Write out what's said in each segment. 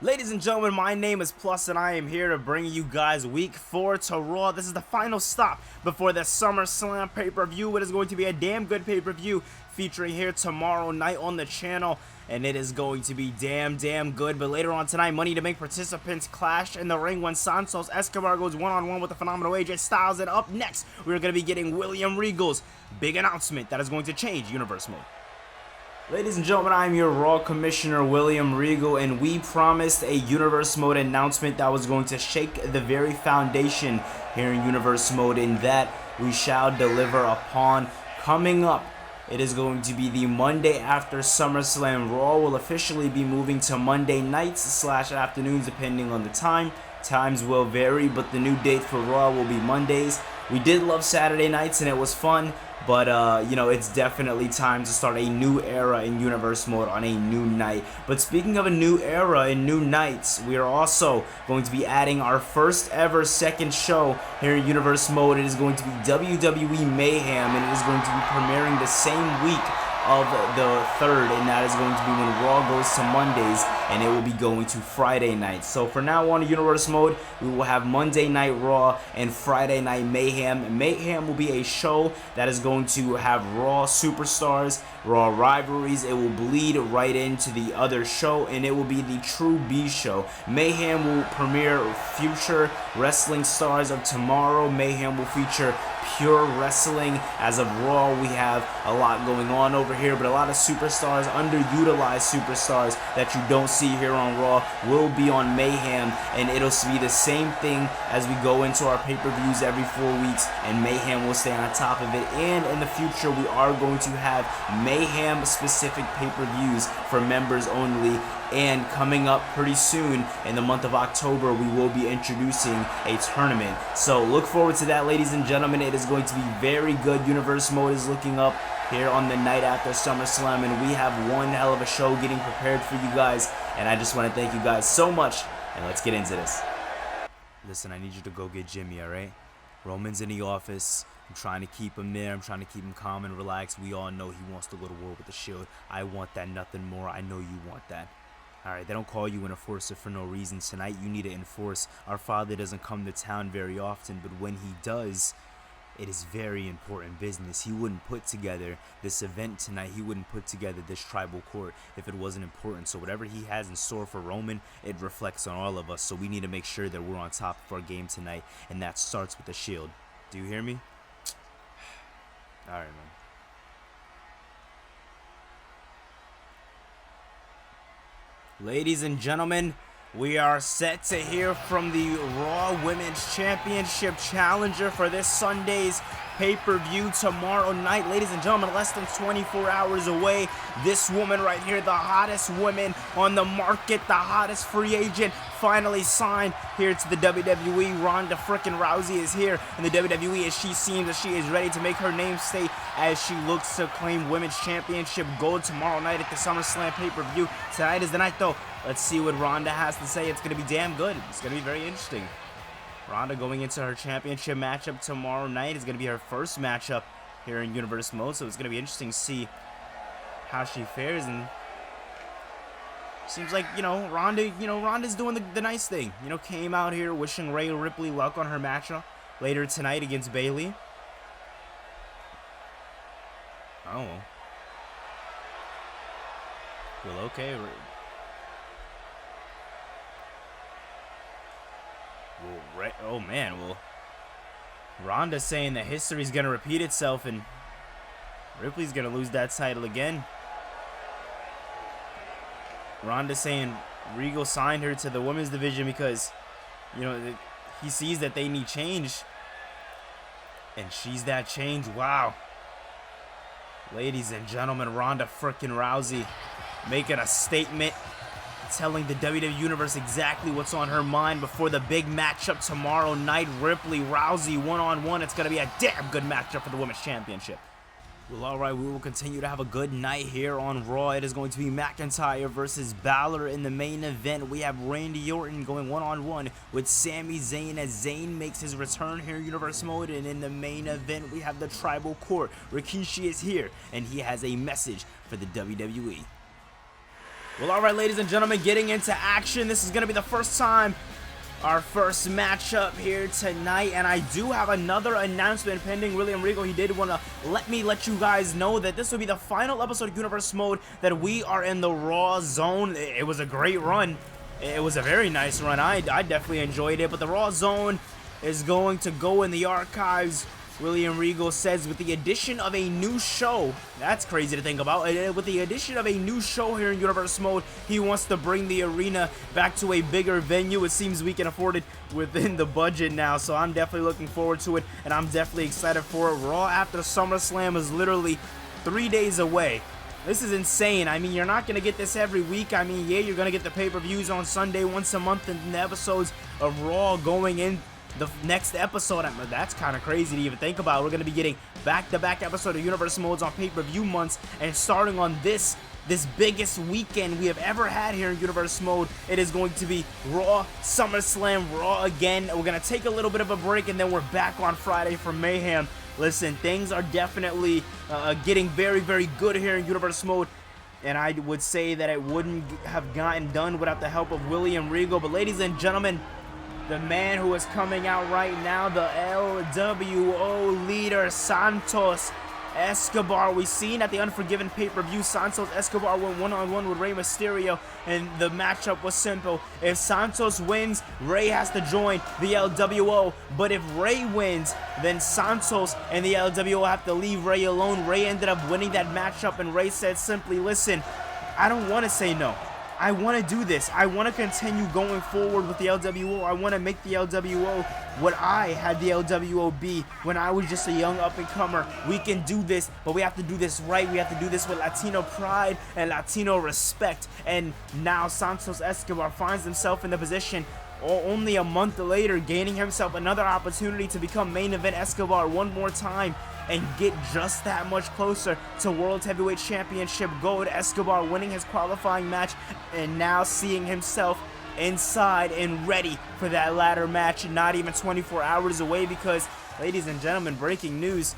Ladies and gentlemen, my name is Plus and I am here to bring you guys week 4 to Raw. This is the final stop before the SummerSlam pay-per-view. It is going to be a damn good pay-per-view featuring here tomorrow night on the channel, and it is going to be damn good. But later on tonight, Money to Make participants clash in the ring when Santos Escobar goes one-on-one with the phenomenal AJ Styles. And up next, we're going to be getting Regal's big announcement that is going to change Universe Mode. Ladies and gentlemen, I'm your Raw Commissioner, William Regal, and we promised a Universe Mode announcement that was going to shake the very foundation here in Universe Mode, and that we shall deliver upon. Coming up, it is going to be the Monday after SummerSlam. Raw will officially be moving to Monday nights / afternoons depending on the time. Times will vary, but the new date for Raw will be Mondays. We did love Saturday nights and it was fun, but you know, it's definitely time to start a new era in Universe Mode on a new night. But speaking of a new era and new nights, we are also going to be adding our first ever second show here in Universe Mode. It is going to be WWE Mayhem, and it is going to be premiering the same week of the 3rd, and that is going to be when Raw goes to Mondays, and it will be going to Friday nights. So for now on Universe Mode, we will have Monday Night Raw and Friday Night Mayhem. Mayhem will be a show that is going to have Raw superstars, Raw rivalries. It will bleed right into the other show, and it will be the True B show. Mayhem will premiere future wrestling stars of tomorrow. Mayhem will feature pure wrestling. As of Raw, we have a lot going on over here, but a lot of superstars, underutilized superstars that you don't see here on Raw will be on Mayhem, and it'll be the same thing as we go into our pay-per-views every 4 weeks, and Mayhem will stay on top of it. And in the future, we are going to have Mayhem specific pay-per-views for members only. And coming up pretty soon in the month of October, we will be introducing a tournament. So look forward to that, ladies and gentlemen. It is going to be very good. Universe Mode is looking up here on the night after SummerSlam, and we have one hell of a show getting prepared for you guys. And I just want to thank you guys so much, and let's get into this. Listen, I need you to go get Jimmy, alright? Roman's in the office. I'm trying to keep him there. I'm trying to keep him calm and relaxed. We all know he wants to go to war with the Shield. I want that nothing more. I know you want that. Alright, they don't call you an enforcer for no reason. Tonight you need to enforce. Our father doesn't come to town very often, but when he does, it is very important business. He wouldn't put together this event tonight. He wouldn't put together this tribal court if it wasn't important. So whatever he has in store for Roman, it reflects on all of us. So we need to make sure that we're on top of our game tonight, and that starts with the Shield. Do you hear me? Alright, man. Ladies and gentlemen, we are set to hear from the Raw Women's Championship challenger for this Sunday's pay-per-view tomorrow night. Ladies and gentlemen, less than 24 hours away. This woman right here, the hottest woman on the market, the hottest free agent, finally signed here to the WWE. Ronda frickin' Rousey is here in the WWE as she seems that she is ready to make her name state as she looks to claim Women's Championship gold tomorrow night at the SummerSlam pay-per-view. Tonight is the night, though. Let's see what Ronda has to say. It's going to be damn good. It's going to be very interesting. Ronda going into her championship matchup tomorrow night is going to be her first matchup here in Universe Mode, so it's going to be interesting to see how she fares. And seems like, Ronda's doing the nice thing. Came out here wishing Rhea Ripley luck on her matchup later tonight against Bayley. Oh. Well, okay. Well, oh man, well, Ronda's saying that history's gonna repeat itself and Ripley's gonna lose that title again. Ronda's saying Regal signed her to the women's division because, he sees that they need change, and she's that change. Wow. Ladies and gentlemen, Ronda frickin' Rousey making a statement, telling the WWE Universe exactly what's on her mind before the big matchup tomorrow night. Ripley, Rousey, one-on-one. It's going to be a damn good matchup for the Women's Championship. Well, alright, we will continue to have a good night here on Raw. It is going to be McIntyre versus Balor in the main event. We have Randy Orton going one-on-one with Sami Zayn as Zayn makes his return here in Universe Mode. And in the main event, we have the Tribal Court. Rikishi is here, and he has a message for the WWE. Well, alright, ladies and gentlemen, getting into action. This is going to be the first time, our first matchup here tonight, and I do have another announcement pending. William Regal, he did want to let you guys know that this will be the final episode of Universe Mode, that we are in the Raw Zone. It was a great run. It was a very nice run. I definitely enjoyed it, but the Raw Zone is going to go in the archives. William Regal says with the addition of a new show, that's crazy to think about, with the addition of a new show here in Universe Mode, he wants to bring the arena back to a bigger venue. It seems we can afford it within the budget now, so I'm definitely looking forward to it, and I'm definitely excited for it. Raw after SummerSlam is literally 3 days away. This is insane. I mean, you're not going to get this every week. I mean, yeah, you're going to get the pay-per-views on Sunday once a month, and the episodes of Raw going in the next episode. That's kind of crazy to even think about. We're going to be getting back-to-back episode of Universe Modes on pay-per-view months, and starting on this biggest weekend we have ever had here in Universe Mode, it is going to be Raw, SummerSlam, Raw again. We're going to take a little bit of a break, and then we're back on Friday for Mayhem. Listen, things are definitely getting very, very good here in Universe Mode, and I would say that it wouldn't have gotten done without the help of William Regal. But ladies and gentlemen, the man who is coming out right now, the LWO leader, Santos Escobar. We've seen at the Unforgiven pay-per-view, Santos Escobar went one-on-one with Rey Mysterio, and the matchup was simple. If Santos wins, Rey has to join the LWO, but if Rey wins, then Santos and the LWO have to leave Rey alone. Rey ended up winning that matchup, and Rey said simply, listen, I don't want to say no. I want to do this. I want to continue going forward with the LWO. I want to make the LWO what I had the LWO be when I was just a young up-and-comer. We can do this, but we have to do this right. We have to do this with Latino pride and Latino respect. And now Santos Escobar finds himself in the position, only a month later, gaining himself another opportunity to become main event Escobar one more time and get just that much closer to World Heavyweight Championship gold. Escobar winning his qualifying match, and now seeing himself inside and ready for that ladder match, not even 24 hours away, because, ladies and gentlemen, breaking news,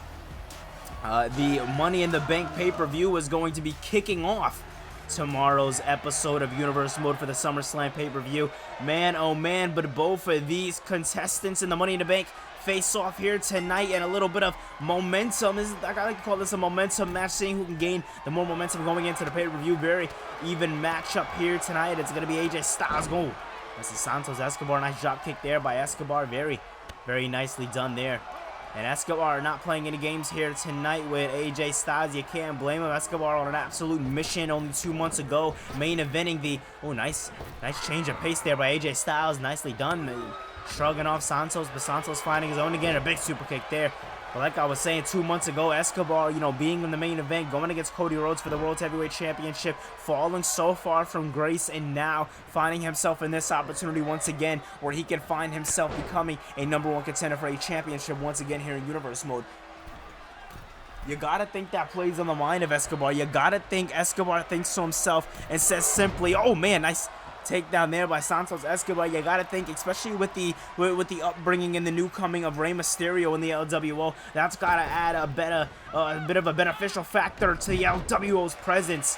the Money in the Bank pay-per-view is going to be kicking off tomorrow's episode of Universe Mode for the SummerSlam pay-per-view. Man, oh man, but both of these contestants in the Money in the Bank face off here tonight, and a little bit of momentum. I like to call this a momentum match, seeing who can gain the more momentum going into the pay-per-view. Very even matchup here tonight. It's going to be AJ Styles goal. This is Santos Escobar. Nice drop kick there by Escobar. Very, very nicely done there. And Escobar not playing any games here tonight with AJ Styles. You can't blame him. Escobar on an absolute mission only 2 months ago, main eventing the, nice change of pace there by AJ Styles. Nicely done. Shrugging off Santos, but Santos finding his own again. A big super kick there. But like I was saying 2 months ago, Escobar, being in the main event, going against Cody Rhodes for the World Heavyweight Championship, falling so far from grace, and now finding himself in this opportunity once again, where he can find himself becoming a #1 contender for a championship once again here in Universe Mode. You gotta think that plays on the mind of Escobar. You gotta think Escobar thinks to himself and says simply, oh man, nice takedown there by Santos Escobar. You gotta think, especially with the upbringing and the new coming of Rey Mysterio in the LWO, that's gotta add a bit of a beneficial factor to the LWO's presence.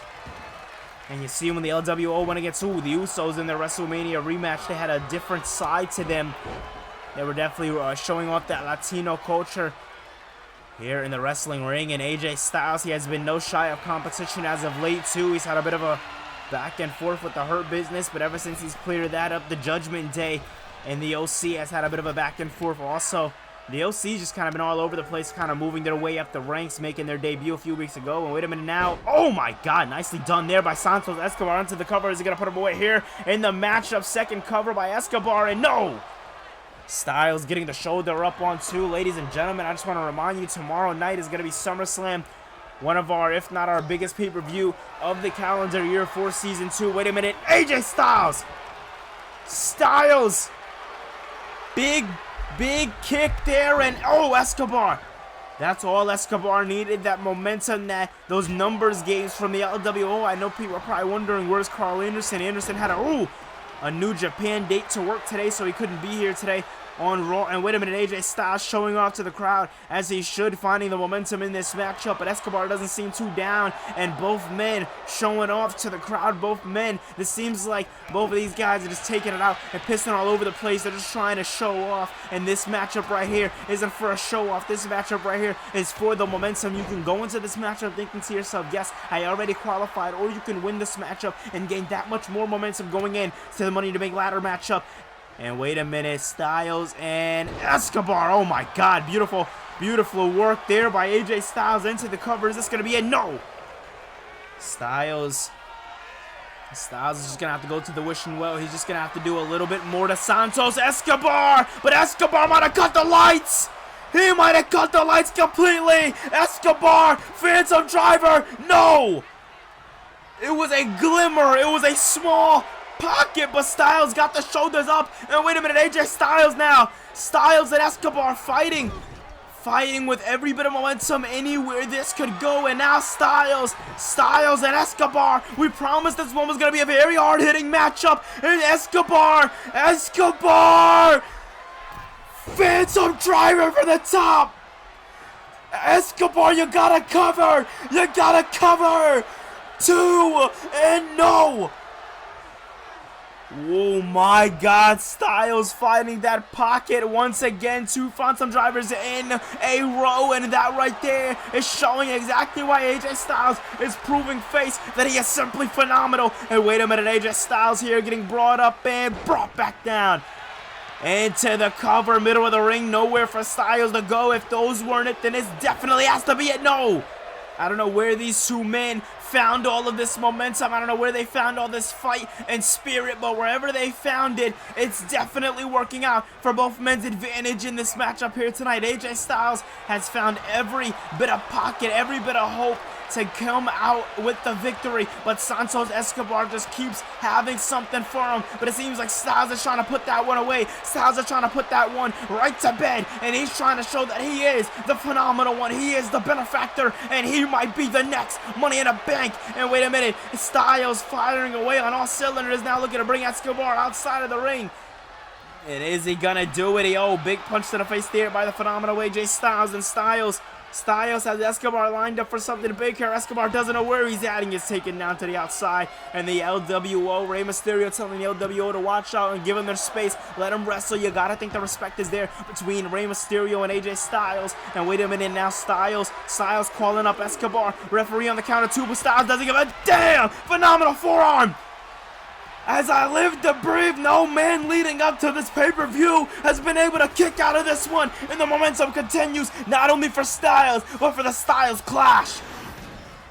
And you see when the LWO went against the Usos in their WrestleMania rematch, they had a different side to them. They were definitely showing off that Latino culture here in the wrestling ring. And AJ Styles, he has been no shy of competition as of late too. He's had a bit of a back and forth with the Hurt Business, but ever since he's cleared that up, the Judgment Day and the OC has had a bit of a back and forth also. The OC just kind of been all over the place, kind of moving their way up the ranks, making their debut a few weeks ago. And wait a minute now. Oh my God, nicely done there by Santos Escobar onto the cover. Is he going to put him away here in the matchup? Second cover by Escobar, and no! Styles getting the shoulder up on two. Ladies and gentlemen, I just want to remind you, tomorrow night is going to be SummerSlam. One of our, if not our biggest pay-per-view of the calendar year for Season 2. Wait a minute. AJ Styles! Styles! Big kick there, and Escobar! That's all Escobar needed, that momentum, those numbers games from the LWO. I know people are probably wondering, where's Carl Anderson? Anderson had a New Japan date to work today, so he couldn't be here today. on Raw. And wait a minute, AJ Styles showing off to the crowd as he should, finding the momentum in this matchup. But Escobar doesn't seem too down, and both men showing off to the crowd. Both men, this seems like both of these guys are just taking it out and pissing all over the place. They're just trying to show off, and this matchup right here isn't for a show off. This matchup right here is for the momentum. You can go into this matchup thinking to yourself, yes, I already qualified, or you can win this matchup and gain that much more momentum going in to the Money to Make ladder matchup. And wait a minute, Styles and Escobar. Oh my God, beautiful, beautiful work there by AJ Styles into the cover. Is this going to be it? No. Styles is just going to have to go to the wishing well. He's just going to have to do a little bit more to Santos. Escobar, but Escobar might have cut the lights. He might have cut the lights completely. Escobar, Phantom Driver. No. It was a glimmer. It was a small pocket, but Styles got the shoulders up. And wait a minute, AJ Styles now. Styles and Escobar fighting with every bit of momentum anywhere this could go. And now Styles and Escobar. We promised this one was going to be a very hard-hitting matchup. And Escobar, Phantom Driver for the top. Escobar, you gotta cover. You gotta cover. 2 and no. Oh my God, Styles finding that pocket once again. 2 Phantom Drivers in a row, and that right there is showing exactly why AJ Styles is proving face that he is simply phenomenal. And wait a minute, AJ Styles here getting brought up and brought back down. Into the cover, middle of the ring, nowhere for Styles to go. If those weren't it, then this definitely has to be it. No! I don't know where these 2 men found all of this momentum. I don't know where they found all this fight and spirit, but wherever they found it, it's definitely working out for both men's advantage in this matchup here tonight. AJ Styles has found every bit of pocket, every bit of hope to come out with the victory, but Santos Escobar just keeps having something for him. But it seems like Styles is trying to put that one away. Styles is trying to put that one right to bed, and he's trying to show that he is the phenomenal one. He is the benefactor, and he might be the next Money in the Bank. And wait a minute, Styles firing away on all cylinders now, looking to bring Escobar outside of the ring. And is he gonna do it? Oh, big punch to the face there by the phenomenal AJ Styles, and Styles has Escobar lined up for something big here. Escobar doesn't know where he's at and gets taken down to the outside. And the LWO, Rey Mysterio telling the LWO to watch out and give him their space. Let him wrestle. You gotta think the respect is there between Rey Mysterio and AJ Styles. And wait a minute now, Styles calling up Escobar. Referee on the count of 2, but Styles doesn't give a damn. Phenomenal forearm. As I live to breathe, no man leading up to this pay-per-view has been able to kick out of this one. And the momentum continues, not only for Styles, but for the Styles Clash.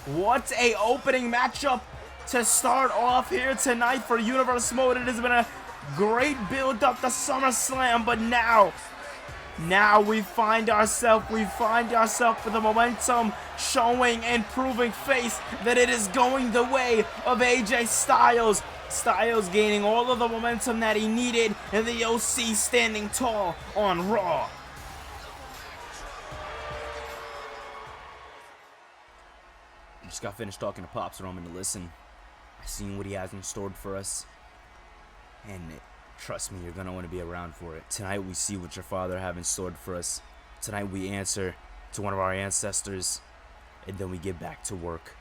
What a opening matchup to start off here tonight for Universe Mode. It has been a great build up to SummerSlam, but now we find ourselves with the momentum showing and proving face that it is going the way of AJ Styles. Styles gaining all of the momentum that he needed, and the OC standing tall on Raw. I just got finished talking to Pops Roman to listen. I seen what he has in store for us, and trust me, you're gonna want to be around for it. Tonight we see what your father have in store for us. Tonight we answer to one of our ancestors, and then we get back to work.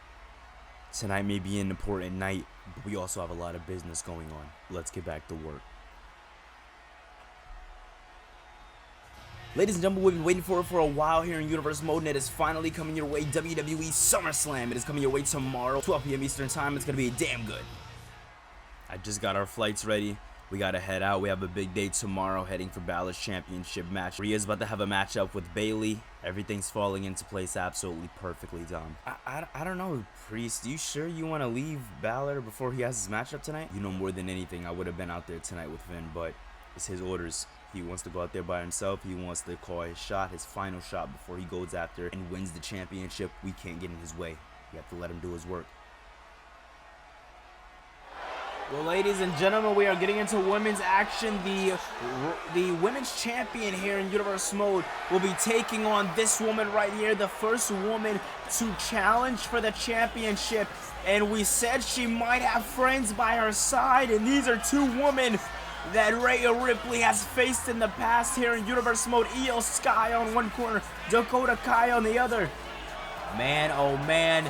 Tonight may be an important night, but we also have a lot of business going on. Let's get back to work. Ladies and gentlemen, we've been waiting for it for a while here in Universe Mode, and it is finally coming your way. WWE SummerSlam. It is coming your way tomorrow, 12 p.m. Eastern Time. It's going to be damn good. I just got our flights ready. We got to head out. We have a big day tomorrow, heading for Balor's championship match. Rhea's about to have a matchup with Bayley. Everything's falling into place absolutely perfectly, Dom. I don't know, Priest. You sure you want to leave Balor before he has his matchup tonight? You know, more than anything, I would have been out there tonight with Finn, but it's his orders. He wants to go out there by himself. He wants to call his shot, his final shot, before he goes after and wins the championship. We can't get in his way. We have to let him do his work. Well, ladies and gentlemen, we are getting into women's action. The women's champion here in Universe Mode will be taking on this woman right here, the first woman to challenge for the championship. And we said she might have friends by her side, and these are 2 women that Rhea Ripley has faced in the past here in Universe Mode. Io Sky on one corner, Dakota Kai on the other. Man, oh man,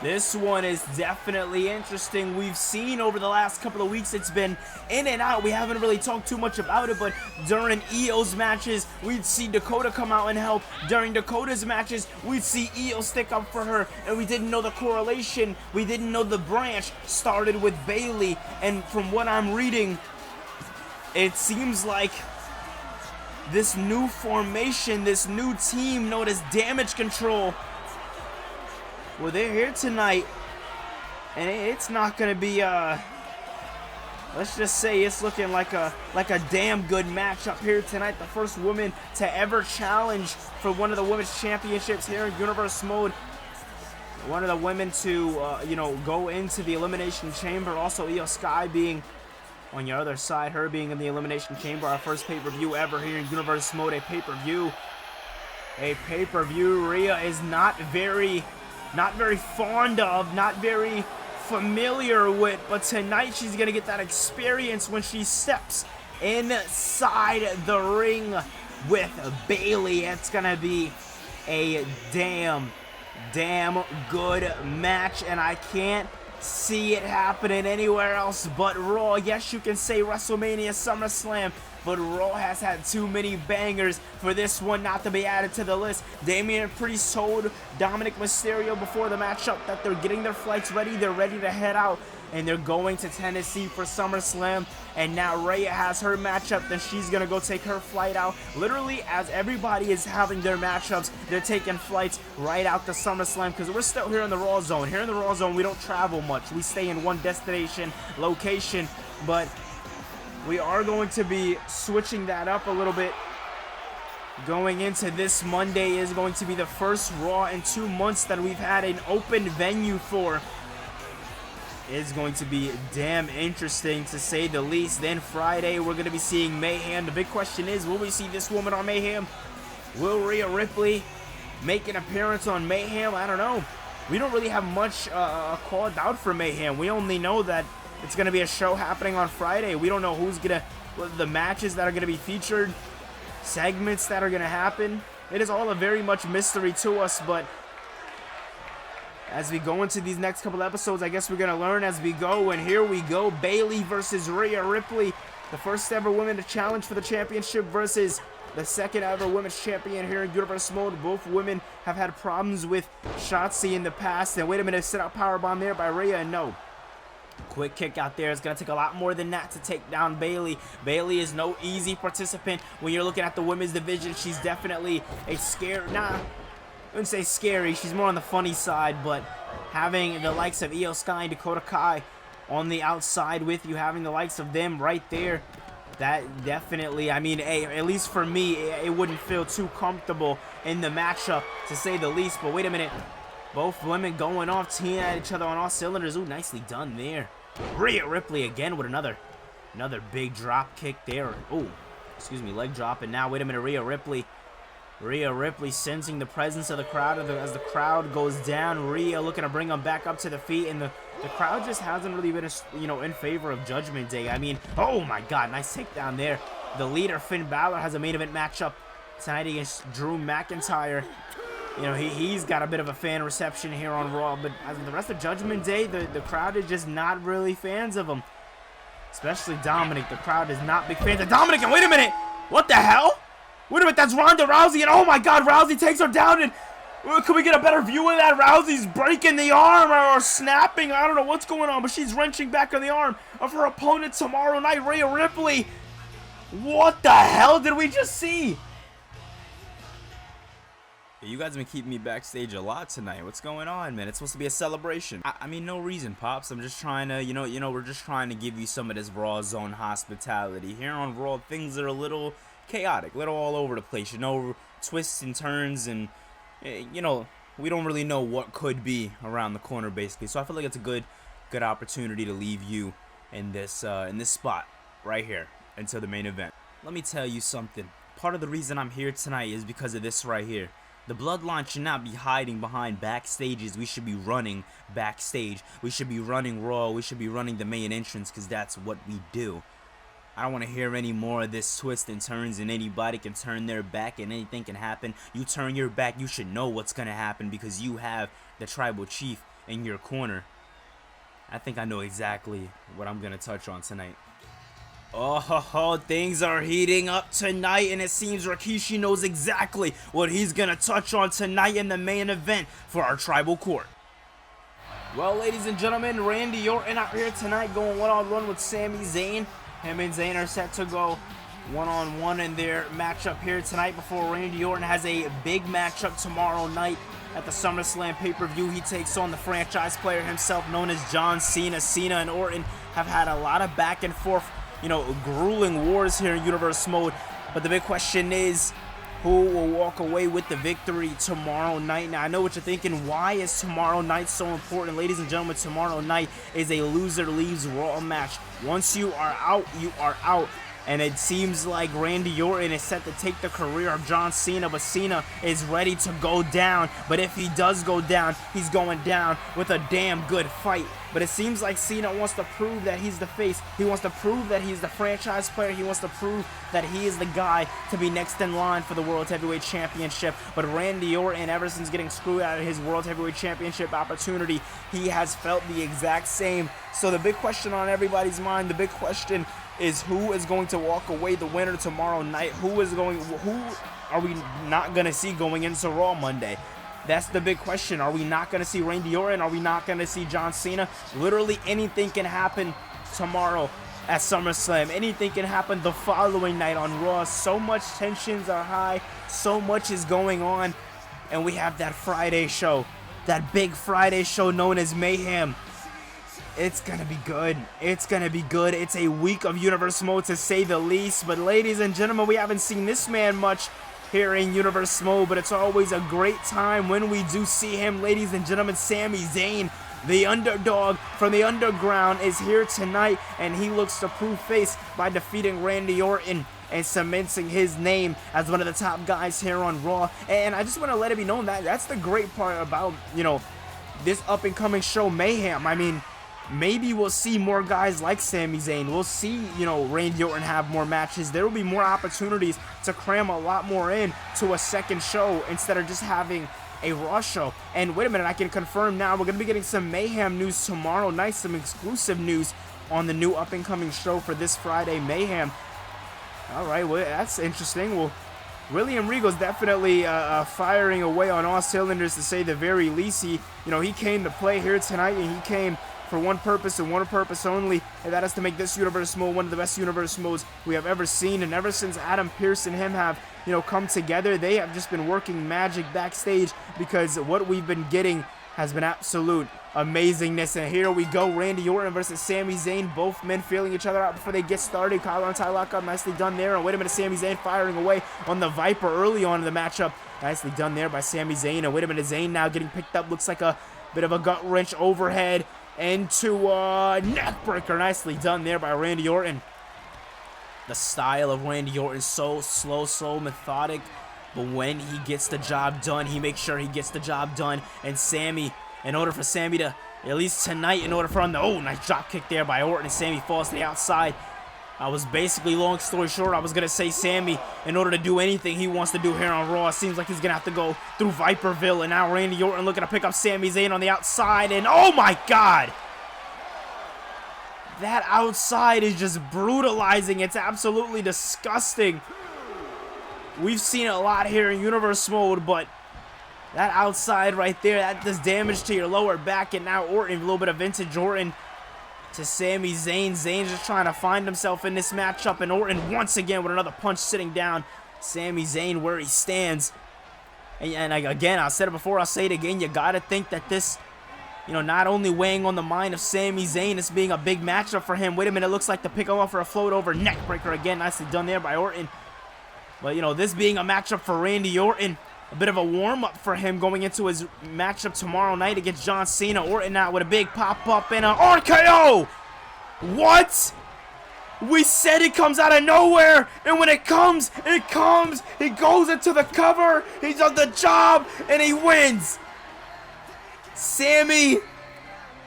this one is definitely interesting. We've seen over the last couple of weeks it's been in and out. We haven't really talked too much about it, but during Io's matches, we'd see Dakota come out and help. During Dakota's matches, we'd see Io stick up for her, and we didn't know the correlation. We didn't know the branch started with Bayley, and from what I'm reading, it seems like this new formation, this new team known as Damage Control, well, they're here tonight, and it's not gonna be let's just say it's looking like a damn good matchup here tonight. The first woman to ever challenge for one of the women's championships here in Universe Mode. One of the women to you know, go into the Elimination Chamber. Also, Io Sky being on your other side, her being in the Elimination Chamber. Our first pay-per-view ever here in Universe Mode, a pay-per-view. Rhea is not very fond of, not very familiar with, but tonight she's gonna get that experience when she steps inside the ring with Bayley. It's gonna be a damn good match, and I can't see it happening anywhere else but Raw. Yes, you can say WrestleMania, SummerSlam, but Raw has had too many bangers for this one not to be added to the list. Damian Priest told Dominic Mysterio before the matchup that they're getting their flights ready, they're ready to head out, and they're going to Tennessee for SummerSlam. And now Rhea has her matchup, then she's gonna go take her flight out. Literally, as everybody is having their matchups, they're taking flights right out to SummerSlam, because we're still here in the Raw Zone. Here in the Raw Zone, we don't travel much. We stay in one destination, location, but we are going to be switching that up a little bit. Going into this Monday is going to be the first Raw in 2 months that we've had an open venue for. It's going to be damn interesting, to say the least. Then Friday, we're going to be seeing Mayhem. The big question is, will we see this woman on Mayhem? Will Rhea Ripley make an appearance on Mayhem? I don't know. We don't really have much called out for Mayhem. We only know that it's going to be a show happening on Friday. We don't know who's going to, the matches that are going to be featured, segments that are going to happen. It is all a very much mystery to us, but as we go into these next couple episodes, I guess we're going to learn as we go. And here we go. Bayley versus Rhea Ripley. The first ever women to challenge for the championship versus the second ever women's champion here in Universe Mode. Both women have had problems with Shotzi in the past. And wait a minute, set up powerbomb there by Rhea. And no. Quick kick out there. It's going to take a lot more than that to take down Bayley. Bayley is no easy participant when you're looking at the women's division. She's definitely a scare. Nah, I wouldn't say scary. She's more on the funny side, but having the likes of Io Sky and Dakota Kai on the outside with you, having the likes of them right there, that definitely, I mean, hey, at least for me, it wouldn't feel too comfortable in the matchup, to say the least. But wait a minute. Both women going off, teeing at each other on all cylinders. Ooh, nicely done there. Rhea Ripley again with another big drop kick there. Oh, excuse me, leg drop. And now, wait a minute, Rhea Ripley sensing the presence of the crowd as the crowd goes down. Rhea looking to bring them back up to the feet, and the crowd just hasn't really been, you know, in favor of Judgment Day. I mean, oh my God, nice takedown there. The leader, Finn Balor, has a main event matchup tonight against Drew McIntyre. You know, he's got a bit of a fan reception here on Raw, but as the rest of Judgment Day, the crowd is just not really fans of him. Especially Dominic. The crowd is not big fans of Dominic. And wait a minute, what the hell? Wait a minute, that's Ronda Rousey, and oh my God, Rousey takes her down, and can we get a better view of that? Rousey's breaking the arm or snapping. I don't know what's going on, but she's wrenching back on the arm of her opponent tomorrow night, Rhea Ripley. What the hell did we just see? You guys have been keeping me backstage a lot tonight. What's going on, man? It's supposed to be a celebration. I mean, no reason, Pops. I'm just trying to, you know, we're just trying to give you some of this Raw Zone hospitality. Here on Raw, things are a little chaotic, a little all over the place. You know, twists and turns, and, you know, we don't really know what could be around the corner, basically. So I feel like it's a good opportunity to leave you in this spot right here until the main event. Let me tell you something. Part of the reason I'm here tonight is because of this right here. The Bloodline should not be hiding behind backstages. We should be running backstage. We should be running Raw. We should be running the main entrance, because that's what we do. I don't want to hear any more of this twists and turns and anybody can turn their back and anything can happen. You turn your back, you should know what's going to happen because you have the tribal chief in your corner. I think I know exactly what I'm going to touch on tonight. Oh, things are heating up tonight, and it seems Rikishi knows exactly what he's going to touch on tonight in the main event for our tribal court. Well, ladies and gentlemen, Randy Orton out here tonight going one-on-one with Sami Zayn. Him and Zayn are set to go one-on-one in their matchup here tonight before Randy Orton has a big matchup tomorrow night at the SummerSlam pay-per-view. He takes on the franchise player himself known as John Cena. Cena and Orton have had a lot of back and forth, grueling wars here in Universe Mode. But the big question is, who will walk away with the victory tomorrow night? Now, I know what you're thinking. Why is tomorrow night so important? Ladies and gentlemen, tomorrow night is a loser leaves Raw match. Once you are out, you are out. And it seems like Randy Orton is set to take the career of John Cena, but Cena is ready to go down. But if he does go down, he's going down with a damn good fight. But it seems like Cena wants to prove that he's the face. He wants to prove that he's the franchise player. He wants to prove that he is the guy to be next in line for the World Heavyweight Championship. But Randy Orton, ever since getting screwed out of his World Heavyweight Championship opportunity, he has felt the exact same. So the big question on everybody's mind, the big question is who is going to walk away the winner tomorrow night? Who are we not going to see going into Raw Monday? That's the big question. Are we not going to see Randy Orton? Are we not going to see John Cena? Literally anything can happen tomorrow at SummerSlam. Anything can happen the following night on Raw. So much tensions are high. So much is going on. And we have that Friday show. That big Friday show known as Mayhem. It's going to be good. It's going to be good. It's a week of Universe Mode to say the least. But ladies and gentlemen, we haven't seen this man much here in Universe Mode, but it's always a great time when we do see him. Ladies and gentlemen, Sami Zayn, the underdog from the underground, is here tonight, and he looks to prove face by defeating Randy Orton and cementing his name as one of the top guys here on Raw. And I just want to let it be known that that's the great part about, this up-and-coming show, Mayhem. I mean, maybe we'll see more guys like Sami Zayn. We'll see, Randy Orton have more matches. There will be more opportunities to cram a lot more in to a second show instead of just having a Raw show. And wait a minute, I can confirm now, we're going to be getting some Mayhem news tomorrow night, some exclusive news on the new up-and-coming show for this Friday, Mayhem. All right, well, that's interesting. Well, William Regal's definitely firing away on all cylinders, to say the very least. He came to play here tonight, and he came for one purpose and one purpose only, and that is to make this Universe Mode one of the best Universe Modes we have ever seen. And ever since Adam Pearce and him have, come together, they have just been working magic backstage, because what we've been getting has been absolute amazingness. And here we go, Randy Orton versus Sami Zayn. Both men feeling each other out before they get started. Collar and tie lock up, nicely done there. And wait a minute, Sami Zayn firing away on the Viper early on in the matchup. Nicely done there by Sami Zayn. And wait a minute, Zayn now getting picked up. Looks like a bit of a gut wrench overhead into a neck breaker. Nicely done there by Randy Orton. The style of Randy Orton is so slow, so methodic, but when he gets the job done, he makes sure he gets the job done. And Sami, in order for Sami to, at least tonight, in order for him to, nice drop kick there by Orton, and Sami falls to the outside. I was basically, long story short, I was going to say Sami, in order to do anything he wants to do here on Raw, it seems like he's going to have to go through Viperville. And now Randy Orton looking to pick up Sami Zayn on the outside. And oh my God! That outside is just brutalizing. It's absolutely disgusting. We've seen it a lot here in Universe Mode, but that outside right there, that does damage to your lower back. And now Orton, a little bit of vintage Orton to Sami Zayn. Zayn's just trying to find himself in this matchup, and Orton once again with another punch sitting down Sami Zayn where he stands. And again, I said it before, I'll say it again, you gotta think that this, not only weighing on the mind of Sami Zayn, it's being a big matchup for him. Wait a minute, it looks like the pick him up for a float over neck breaker again. Nicely done there by Orton. But, this being a matchup for Randy Orton, a bit of a warm-up for him going into his matchup tomorrow night against John Cena. Orton out with a big pop-up and an RKO! What? We said it comes out of nowhere, and when it comes, it comes. He goes into the cover, he does the job, and he wins. Sami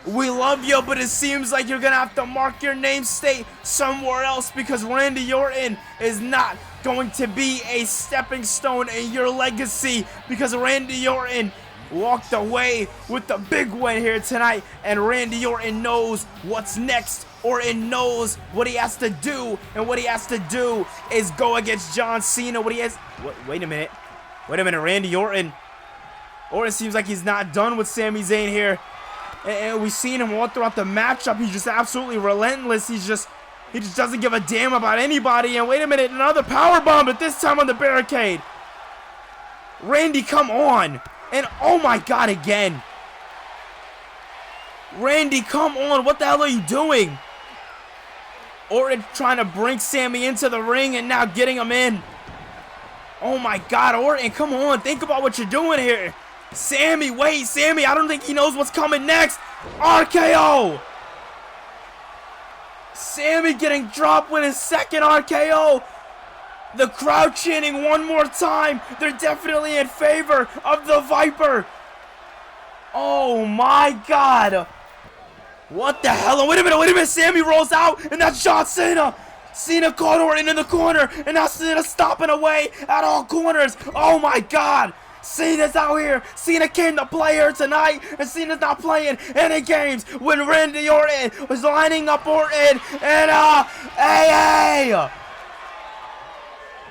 we love you, but it seems like you're gonna have to mark your name state somewhere else, because Randy Orton is not going to be a stepping stone in your legacy, because Randy Orton walked away with the big win here tonight, and Randy Orton knows what's next. Orton knows what he has to do, and what he has to do is go against John Cena. Wait a minute, Randy Orton seems like he's not done with Sami Zayn here, and we've seen him all throughout the matchup. He's just absolutely relentless. He just doesn't give a damn about anybody. And wait a minute, another powerbomb, but this time on the barricade. Randy, come on. And oh my God, again. Randy, come on. What the hell are you doing? Orton trying to bring Sami into the ring and now getting him in. Oh my God, Orton, come on. Think about what you're doing here. Sami, wait, Sami, I don't think he knows what's coming next. RKO. Sami getting dropped with his second RKO. The crowd chanting one more time. They're definitely in favor of the Viper. Oh my God. What the hell? Wait a minute. Sami rolls out, and that's John Cena. Cena caught Orton in the corner, and now Cena stopping away at all corners. Oh my God. Cena's out here. Cena came to play here tonight, and Cena's not playing any games when Randy Orton was lining up Orton and AA.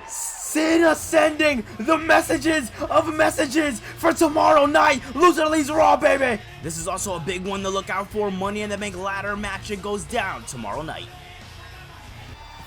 Cena sending the messages of messages for tomorrow night. Loser leaves Raw, baby. This is also a big one to look out for. Money in the Bank ladder match. It goes down tomorrow night.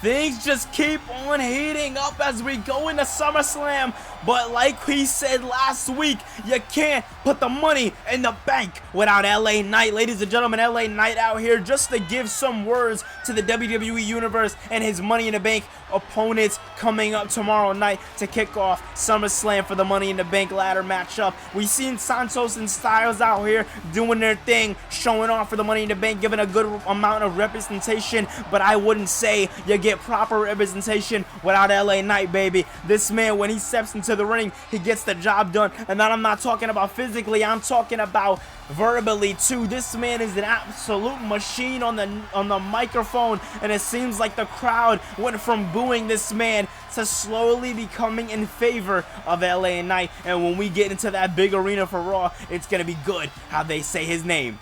Things just keep on heating up as we go into SummerSlam, but like we said last week, you can't put the money in the bank without LA Knight. Ladies and gentlemen, LA Knight out here just to give some words to the WWE Universe and his Money in the Bank opponents coming up tomorrow night to kick off SummerSlam for the Money in the Bank ladder matchup. We've seen Santos and Styles out here doing their thing, showing off for the Money in the Bank, giving a good amount of representation, but I wouldn't say you get proper representation without LA Knight, baby. This man, when he steps into the ring, he gets the job done. And then I'm not talking about physically, I'm talking about verbally too. This man is an absolute machine on the microphone, and it seems like the crowd went from booing this man to slowly becoming in favor of LA Knight. And when we get into that big arena for Raw, it's gonna be good how they say his name.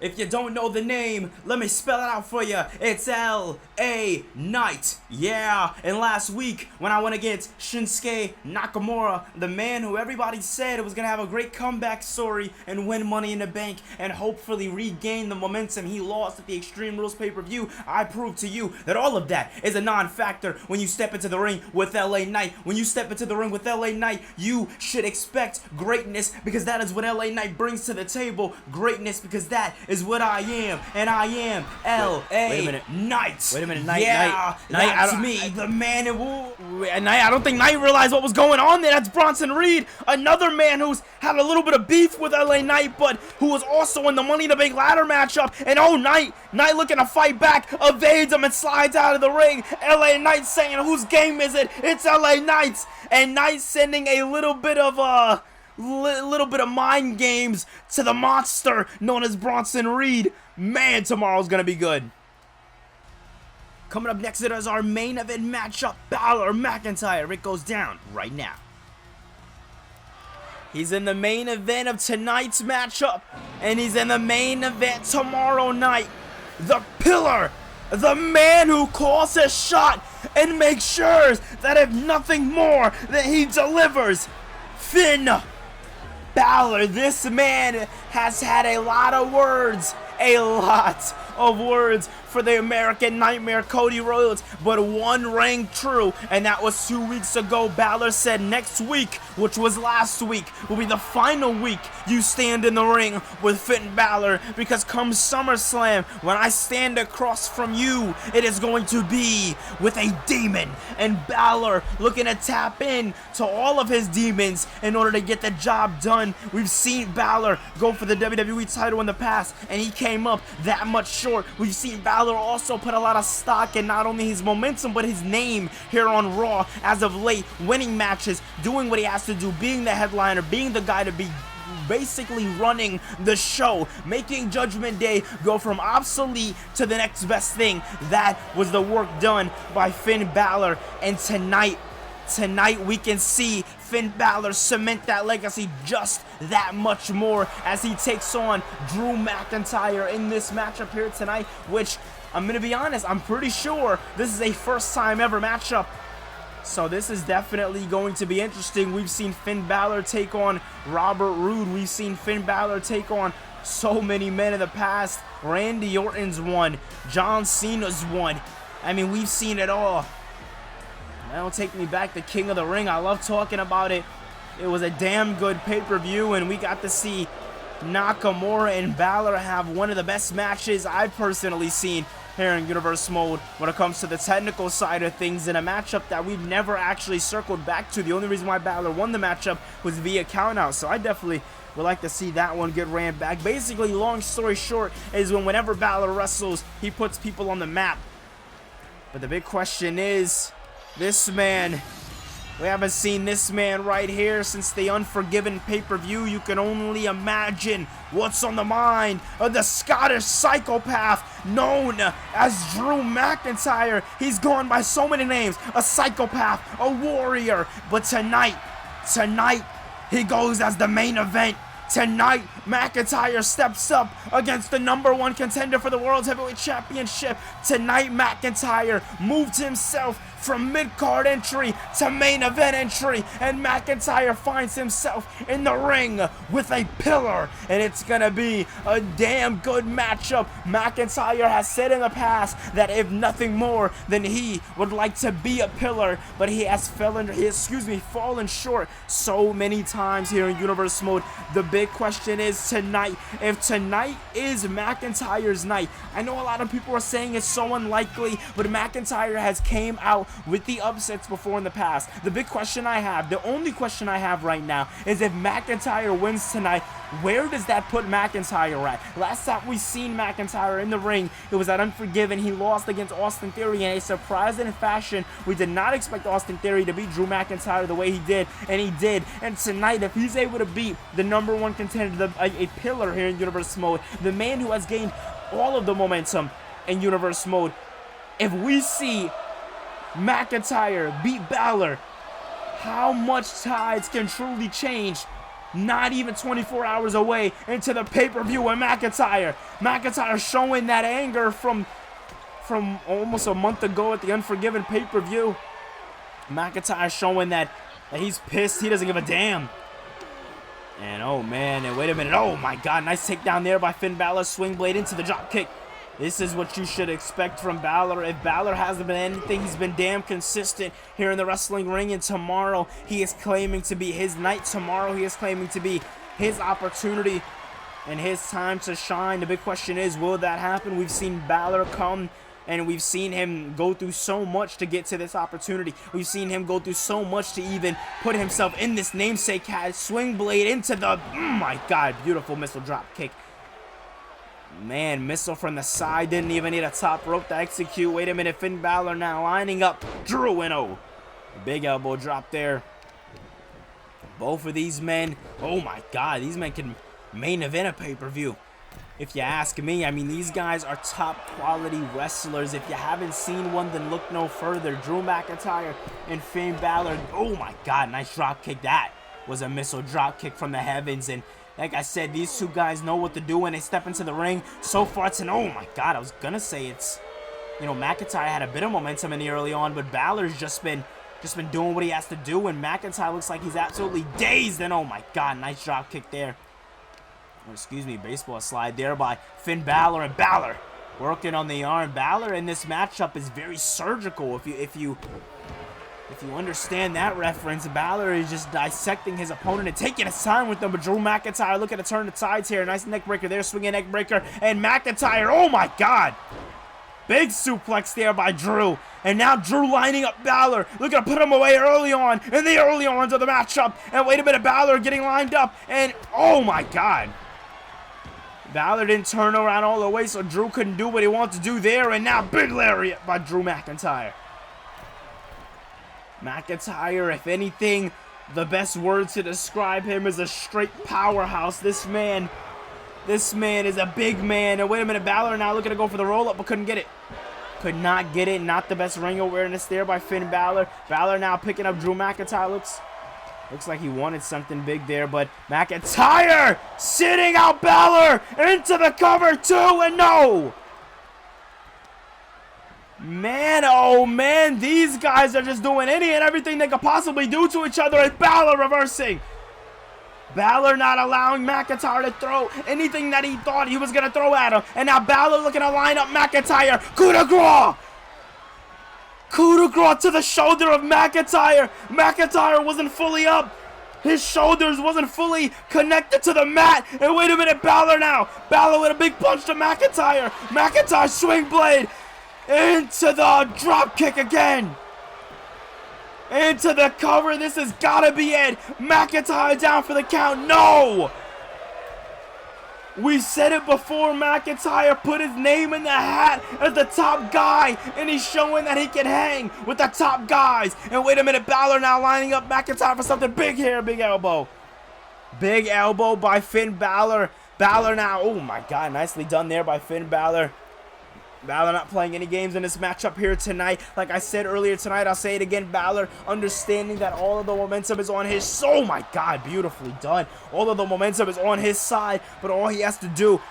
If you don't know the name, let me spell it out for you. It's L.A. Knight. Yeah, and last week when I went against Shinsuke Nakamura, the man who everybody said was going to have a great comeback story and win Money in the Bank and hopefully regain the momentum he lost at the Extreme Rules pay-per-view, I proved to you that all of that is a non-factor when you step into the ring with LA Knight. When you step into the ring with LA Knight, you should expect greatness, because that is what LA Knight brings to the table. Greatness, because that is what I am, and I am L.A. Knight. Wait a minute, Knight, that's me, the man who... Knight, I don't think Knight realized what was going on there. That's Bronson Reed, another man who's had a little bit of beef with LA Knight, but who was also in the Money in the Bank ladder matchup. And oh, Knight looking to fight back, evades him and slides out of the ring. LA Knight saying, whose game is it? It's LA Knight's. And Knight sending a little bit of mind games to the monster known as Bronson Reed. Man, tomorrow's gonna be good. Coming up next, it is our main event matchup, Balor McIntyre. It goes down right now. He's in the main event of tonight's matchup, and he's in the main event tomorrow night. The Pillar, the man who calls a shot and makes sure that if nothing more, that he delivers. Finn Balor, this man has had a lot of words for the American Nightmare, Cody Rhodes, but one rang true, and that was 2 weeks ago. Balor said next week, which was last week, will be the final week you stand in the ring with Finn Balor, because come SummerSlam, when I stand across from you, it is going to be with a demon. And Balor looking to tap in to all of his demons in order to get the job done. We've seen Balor go for the WWE title in the past, and he came up that much short. We've seen Balor also put a lot of stock in not only his momentum but his name here on Raw as of late, winning matches, doing what he has to do, being the headliner, being the guy to be basically running the show, making Judgment Day go from obsolete to the next best thing. That was the work done by Finn Balor, and tonight we can see Finn Balor cement that legacy just that much more as he takes on Drew McIntyre in this matchup here tonight, which I'm going to be honest, I'm pretty sure this is a first time ever matchup. So this is definitely going to be interesting. We've seen Finn Balor take on Robert Roode. We've seen Finn Balor take on so many men in the past. Randy Orton's won. John Cena's won. I mean, we've seen it all. That'll take me back to King of the Ring. I love talking about it. It was a damn good pay-per-view, and we got to see Nakamura and Balor have one of the best matches I've personally seen here in Universe Mode when it comes to the technical side of things, in a matchup that we've never actually circled back to. The only reason why Balor won the matchup was via countout, so I definitely would like to see that one get ran back. Basically, long story short, is whenever Balor wrestles, he puts people on the map. But the big question is, this man, we haven't seen this man right here since the Unforgiven pay-per-view. You can only imagine what's on the mind of the Scottish psychopath known as Drew McIntyre. He's gone by so many names: a psychopath, a warrior. But tonight, he goes as the main event. Tonight, McIntyre steps up against the #1 contender for the World Heavyweight Championship. Tonight, McIntyre moved himself from mid-card entry to main event entry, and McIntyre finds himself in the ring with a pillar, and it's gonna be a damn good matchup. McIntyre has said in the past that if nothing more, then he would like to be a pillar, but he has fallen short so many times here in Universe Mode. The big question is tonight, if tonight is McIntyre's night. I know a lot of people are saying it's so unlikely, but McIntyre has came out with the upsets before in the past. The big question I have, the only question I have right now, is if McIntyre wins tonight, where does that put McIntyre at? Last time we seen McIntyre in the ring, it was at Unforgiven. He lost against Austin Theory in a surprising fashion. We did not expect Austin Theory to beat Drew McIntyre the way he did, and he did. And tonight, if he's able to beat the #1 contender, a pillar here in Universe Mode, the man who has gained all of the momentum in Universe Mode, if we see McIntyre beat Balor, how much tides can truly change? Not even 24 hours away into the pay-per-view with McIntyre showing that anger from almost a month ago at the Unforgiven pay-per-view. McIntyre showing that he's pissed. He doesn't give a damn. And oh man, and wait a minute. Oh my god, nice takedown there by Finn Balor. Swing blade into the drop kick. This is what you should expect from Balor. If Balor hasn't been anything, he's been damn consistent here in the wrestling ring. And tomorrow, he is claiming to be his night. Tomorrow, he is claiming to be his opportunity and his time to shine. The big question is, will that happen? We've seen Balor come, and we've seen him go through so much to get to this opportunity. We've seen him go through so much to even put himself in this namesake hat. Swing blade into the, oh my god, beautiful missile drop kick. Man, missile from the side, didn't even need a top rope to execute. Wait a minute, Finn Balor now lining up Drew, and oh, big elbow drop there. Both of these men, oh my god, these men can main event a pay-per-view. If you ask me, I mean, these guys are top quality wrestlers. If you haven't seen one, then look no further. Drew McIntyre and Finn Balor, oh my god, nice drop kick. That was a missile drop kick from the heavens, and like I said, these two guys know what to do when they step into the ring. So far, it's an, oh my god, I was gonna say it's, you know, McIntyre had a bit of momentum in the early on, but Balor's just been doing what he has to do, and McIntyre looks like he's absolutely dazed, and oh my god, nice drop kick there. Oh, excuse me, baseball slide there by Finn Balor, and Balor working on the arm. Balor in this matchup is very surgical. If you understand that reference, Balor is just dissecting his opponent and taking his time with them. But Drew McIntyre looking to turn the tides here. Nice neck breaker there, swinging neck breaker. And McIntyre, oh my god. Big suplex there by Drew. And now Drew lining up Balor. Looking to put him away early on in the early ons of the matchup. And wait a minute, Balor getting lined up. And oh my god. Balor didn't turn around all the way, so Drew couldn't do what he wanted to do there. And now big lariat by Drew McIntyre. McIntyre, if anything, The best word to describe him is a straight powerhouse. This man is a big man. And wait a minute, Balor now looking to go for the roll-up, but couldn't get it. Could not get it. Not the best ring awareness there by Finn Balor. Balor now picking up Drew McIntyre. Looks like he wanted something big there, but McIntyre sitting out Balor into the cover too, and no! Man, oh man, these guys are just doing any and everything they could possibly do to each other, and Balor reversing. Balor not allowing McIntyre to throw anything that he thought he was going to throw at him. And now Balor looking to line up McIntyre. Coup de grace! Coup de grace to the shoulder of McIntyre. McIntyre wasn't fully up. His shoulders wasn't fully connected to the mat. And wait a minute, Balor now. Balor with a big punch to McIntyre. McIntyre swing blade into the drop kick again. Into the cover. This has got to be it. McIntyre down for the count. No! We said it before. McIntyre put his name in the hat as the top guy, and he's showing that he can hang with the top guys. And wait a minute, Balor now lining up McIntyre for something big here. Big elbow. Big elbow by Finn Balor. Balor now. Oh my God, nicely done there by Finn Balor. Balor not playing any games in this matchup here tonight. Like I said earlier tonight, I'll say it again. Balor understanding that all of the momentum is on his... Oh my God, beautifully done. All of the momentum is on his side, but all he has to do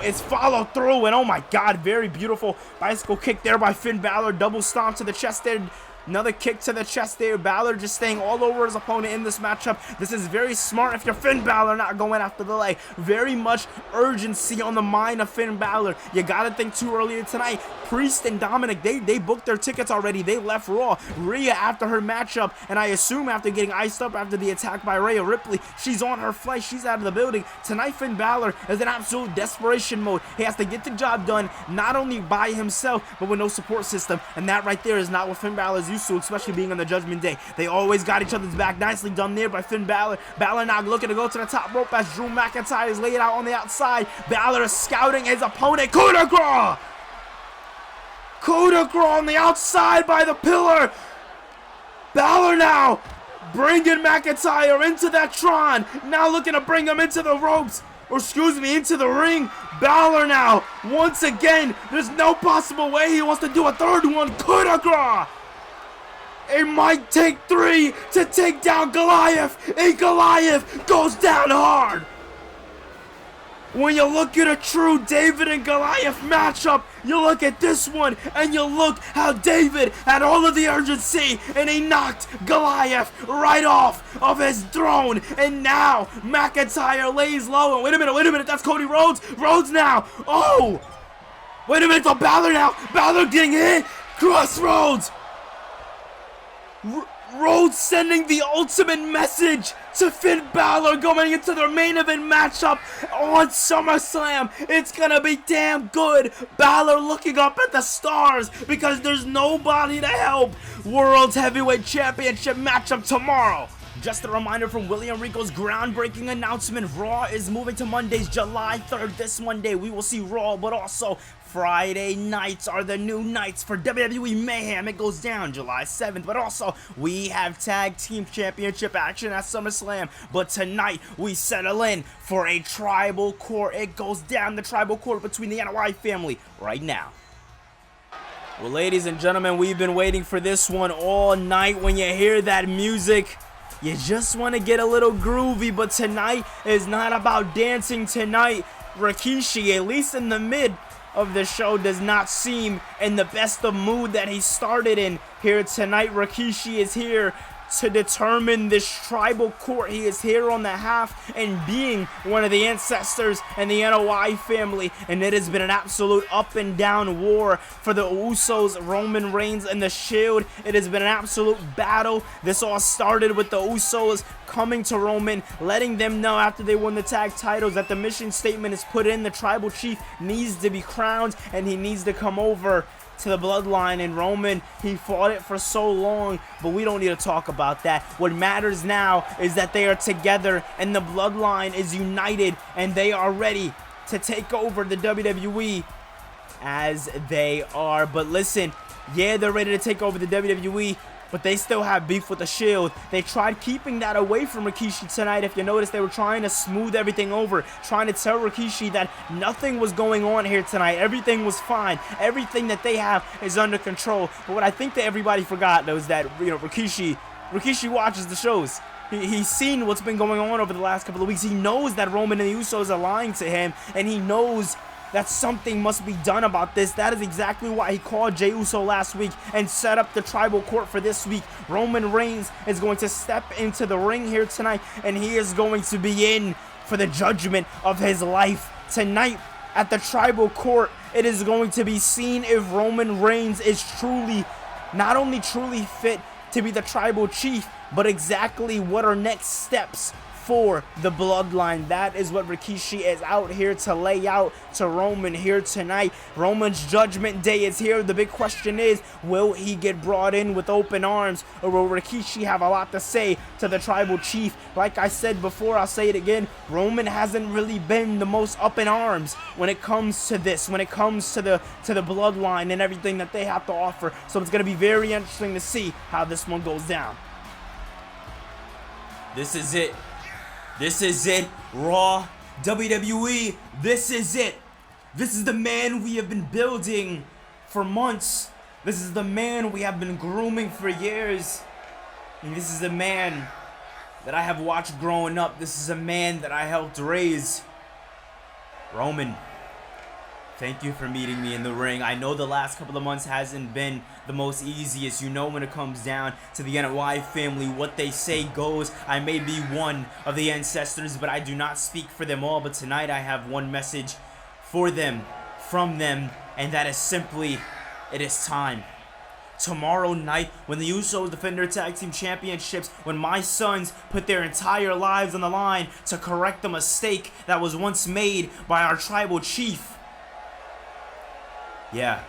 is follow through. And oh my God, very beautiful bicycle kick there by Finn Balor. Double stomp to the chest there. Another kick to the chest there. Balor just staying all over his opponent in this matchup. This is very smart if you're Finn Balor, not going after the leg. Very much urgency on the mind of Finn Balor. You got to think too earlier tonight. Priest and Dominic, they booked their tickets already. They left Raw. Rhea after her matchup, and I assume after getting iced up after the attack by Ripley, she's on her flight. She's out of the building. Tonight, Finn Balor is in absolute desperation mode. He has to get the job done, not only by himself, but with no support system. And that right there is not what Finn Balor is used to, especially being on the Judgment Day. They always got each other's back. Nicely done there by Finn Balor. Balor now looking to go to the top rope as Drew McIntyre is laid out on the outside. Balor is scouting his opponent. Coup de grace! Coup de grace on the outside by the pillar. Balor now bringing McIntyre into that Tron. Now looking to bring him into the ropes. Or excuse me, into the ring. Balor now, once again, there's no possible way he wants to do a third one. Coup de grace! It might take 3 to take down Goliath, and Goliath goes down hard. When you look at a true David and Goliath matchup, you look at this one, and you look how David had all of the urgency, and he knocked Goliath right off of his throne. And now McIntyre lays low. And wait a minute, that's Cody Rhodes. Rhodes now. Oh! Wait a minute, it's Balor now. Balor getting hit. Crossroads. Rhodes sending the ultimate message to Finn Balor going into their main event matchup on SummerSlam. It's gonna be damn good. Balor looking up at the stars because there's nobody to help. World Heavyweight Championship matchup tomorrow. Just a reminder from William Regal's groundbreaking announcement. Raw is moving to Mondays, July 3rd. This Monday we will see Raw, but also Friday nights are the new nights for WWE Mayhem. It goes down July 7th, but also we have Tag Team Championship action at SummerSlam. But tonight we settle in for a Tribal Court. It goes down the Tribal Court between the NY family right now. Well, ladies and gentlemen, we've been waiting for this one all night. When you hear that music, you just want to get a little groovy, but tonight is not about dancing. Tonight, Rikishi, at least in the mid of the show, does not seem in the best of mood that he started in here tonight. Rikishi is here to determine this Tribal Court. He is here on the half and being one of the ancestors and the NOI family, and it has been an absolute up and down war for the Usos, Roman Reigns, and the Shield. It has been an absolute battle. This all started with the Usos coming to Roman, letting them know after they won the tag titles that the mission statement is put in. The Tribal Chief needs to be crowned, and he needs to come over to the bloodline. And Roman, he fought it for so long, but we don't need to talk about that. What matters now is that they are together and the bloodline is united and they are ready to take over the WWE as they are. But listen, yeah, they're ready to take over the WWE, but they still have beef with the Shield. They tried keeping that away from Rikishi tonight. If you notice, they were trying to smooth everything over, trying to tell Rikishi that nothing was going on here tonight. Everything was fine. Everything that they have is under control. But what I think that everybody forgot was that, Rikishi watches the shows. He's seen what's been going on over the last couple of weeks. He knows that Roman and the Usos are lying to him, and he knows that something must be done about this. That is exactly why he called Jey Uso last week and set up the tribal court for this week. Roman Reigns is going to step into the ring here tonight, and he is going to be in for the judgment of his life. Tonight at the tribal court, it is going to be seen if Roman Reigns is not only truly fit to be the tribal chief, but exactly what are next steps for the bloodline. That is what Rikishi is out here to lay out to Roman here tonight. Roman's judgment day is here. The big question is, will he get brought in with open arms, or will Rikishi have a lot to say to the tribal chief? Like I said before, I'll say it again, Roman hasn't really been the most up in arms when it comes to this, when it comes to the bloodline and everything that they have to offer. So it's going to be very interesting to see how this one goes down. This is it. This is it, Raw, WWE, this is it. This is the man we have been building for months. This is the man we have been grooming for years. And this is the man that I have watched growing up. This is a man that I helped raise. Roman, thank you for meeting me in the ring. I know the last couple of months hasn't been the most easiest. When it comes down to the NY family, what they say goes. I may be one of the ancestors, but I do not speak for them all. But tonight I have one message for them, from them, and that is simply, it is time. Tomorrow night, when the Usos defend their tag team championships, when my sons put their entire lives on the line to correct the mistake that was once made by our tribal chief, yeah,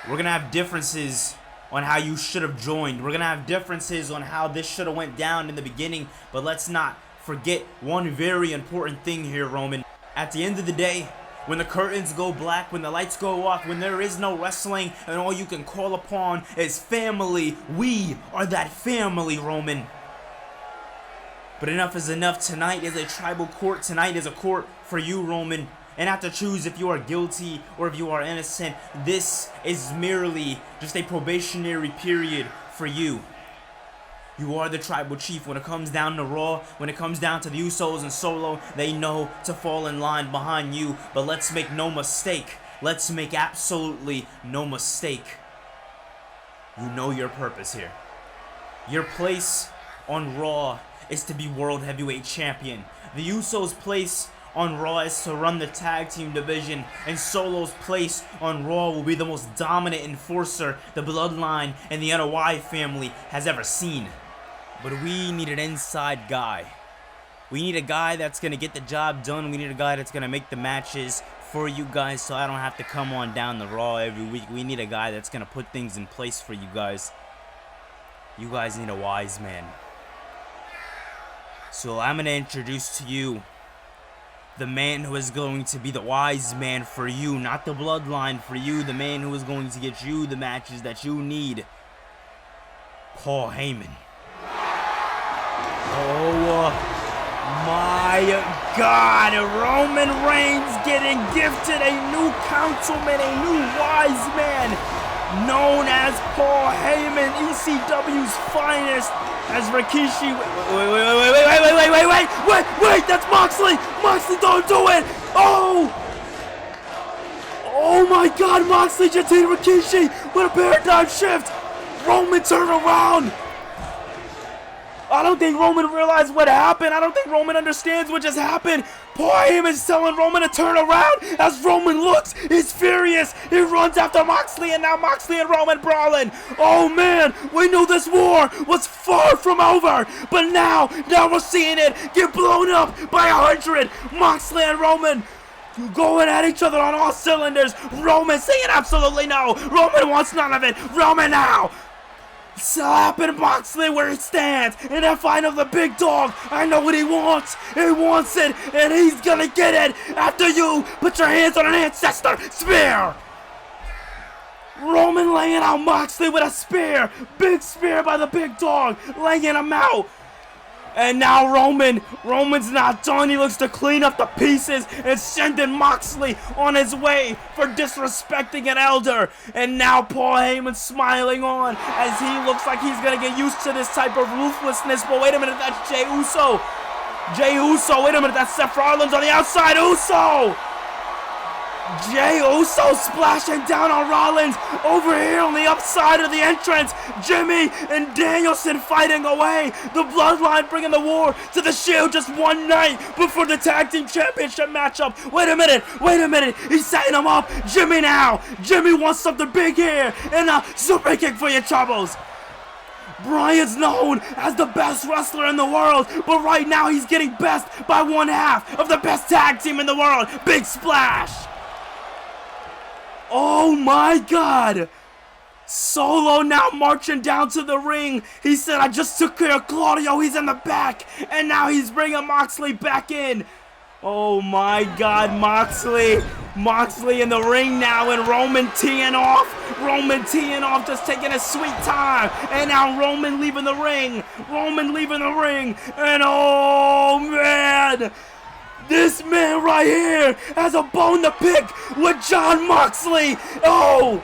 we're going to have differences on how you should have joined. We're going to have differences on how this should have went down in the beginning. But let's not forget one very important thing here, Roman. At the end of the day, when the curtains go black, when the lights go off, when there is no wrestling and all you can call upon is family, we are that family, Roman. But enough is enough. Tonight is a tribal court. Tonight is a court for you, Roman. And have to choose if you are guilty or if you are innocent. This is merely just a probationary period for you. You are the tribal chief. When it comes down to Raw, when it comes down to the Usos and Solo, they know to fall in line behind you. But let's make no mistake. Let's make absolutely no mistake. You know your purpose here. Your place on Raw is to be World Heavyweight Champion. The Usos' place on Raw is to run the tag team division, and Solo's place on Raw will be the most dominant enforcer the Bloodline and the NOI family has ever seen. But we need an inside guy. We need a guy that's going to get the job done. We need a guy that's going to make the matches for you guys so I don't have to come on down the Raw every week. We need a guy that's going to put things in place for you guys. You guys need a wise man. So I'm going to introduce to you the man who is going to be the wise man for you, not the bloodline for you, the man who is going to get you the matches that you need. Paul Heyman. Oh my God, Roman Reigns getting gifted a new councilman, a new wise man, known as Paul Heyman, ECW's finest. As Rikishi, wait, that's Moxley! Moxley, don't do it! Oh my God, Moxley just hit Rikishi! What a paradigm shift! Roman, turn around! I don't think Roman realized what happened. I don't think Roman understands what just happened. Paul Heyman's telling Roman to turn around. As Roman looks, he's furious. He runs after Moxley, and now Moxley and Roman brawling. Oh man, we knew this war was far from over, but now we're seeing it get blown up by 100. Moxley and Roman going at each other on all cylinders. Roman saying absolutely no. Roman wants none of it. Roman now slapping Moxley where he stands in that fight of the big dog. I know what he wants. He wants it, and he's gonna get it after you put your hands on an ancestor spear. Roman laying out Moxley with a spear. Big spear by the big dog, laying him out. And now Roman's not done. He looks to clean up the pieces and sending Moxley on his way for disrespecting an elder. And now Paul Heyman's smiling on as he looks like he's going to get used to this type of ruthlessness. But wait a minute, that's Jey Uso. Wait a minute, that's Seth Rollins on the outside. Jey Uso splashing down on Rollins. Over here on the upside of the entrance, Jimmy and Danielson fighting away. The Bloodline bringing the war to the Shield just one night before the Tag Team Championship matchup. Wait a minute. He's setting him up. Jimmy now. Jimmy wants something big here. And a super kick for your troubles. Bryan's known as the best wrestler in the world, but right now he's getting best by one half of the best tag team in the world. Big splash. Oh my God! Solo now marching down to the ring. He said, I just took care of Claudio. He's in the back. And now he's bringing Moxley back in. Oh my God, Moxley. Moxley in the ring now, and Roman teeing off. Just taking a sweet time. And now Roman leaving the ring. And oh man, this man right here has a bone to pick with Jon Moxley. Oh,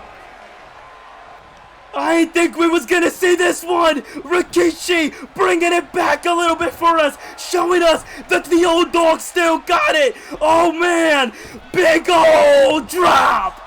I didn't think we was gonna see this one. Rikishi bringing it back a little bit for us, showing us that the old dog still got it. Oh man, big old drop.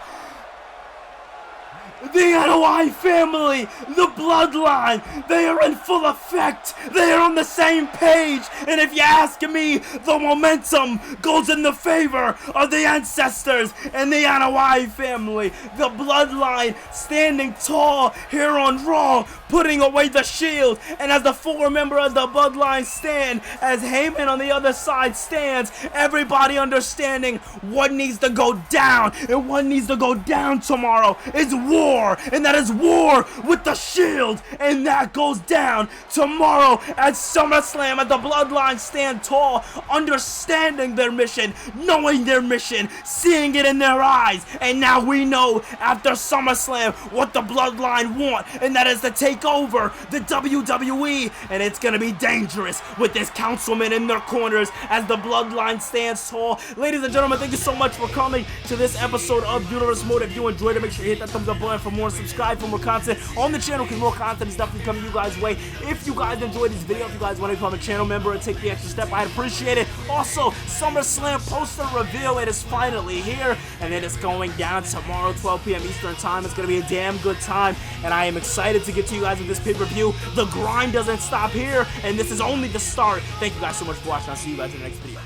The NOI family, the Bloodline, they are in full effect. They are on the same page. And if you ask me, the momentum goes in the favor of the Ancestors and the NOI family. The Bloodline standing tall here on Raw, putting away the Shield. And as the four member of the Bloodline stand, as Heyman on the other side stands, everybody understanding what needs to go down. And what needs to go down tomorrow is war. And that is war with the Shield. And that goes down tomorrow at SummerSlam, as the Bloodline stand tall, understanding their mission, knowing their mission, seeing it in their eyes. And now we know after SummerSlam what the Bloodline want, and that is to take over the WWE. And it's gonna be dangerous with this councilman in their corners as the Bloodline stands tall. Ladies and gentlemen, thank you so much for coming to this episode of Universe Mode. If you enjoyed it, make sure you hit that thumbs up button for more, subscribe for more content on the channel, because more content is definitely coming you guys' way. If you guys enjoyed this video, if you guys want to become a channel member and take the extra step, I'd appreciate it. Also, SummerSlam poster reveal, it is finally here, and it is going down tomorrow, 12 p.m. Eastern time. It's going to be a damn good time, and I am excited to get to you guys with this pay-per-view. The grind doesn't stop here, and this is only the start. Thank you guys so much for watching. I'll see you guys in the next video.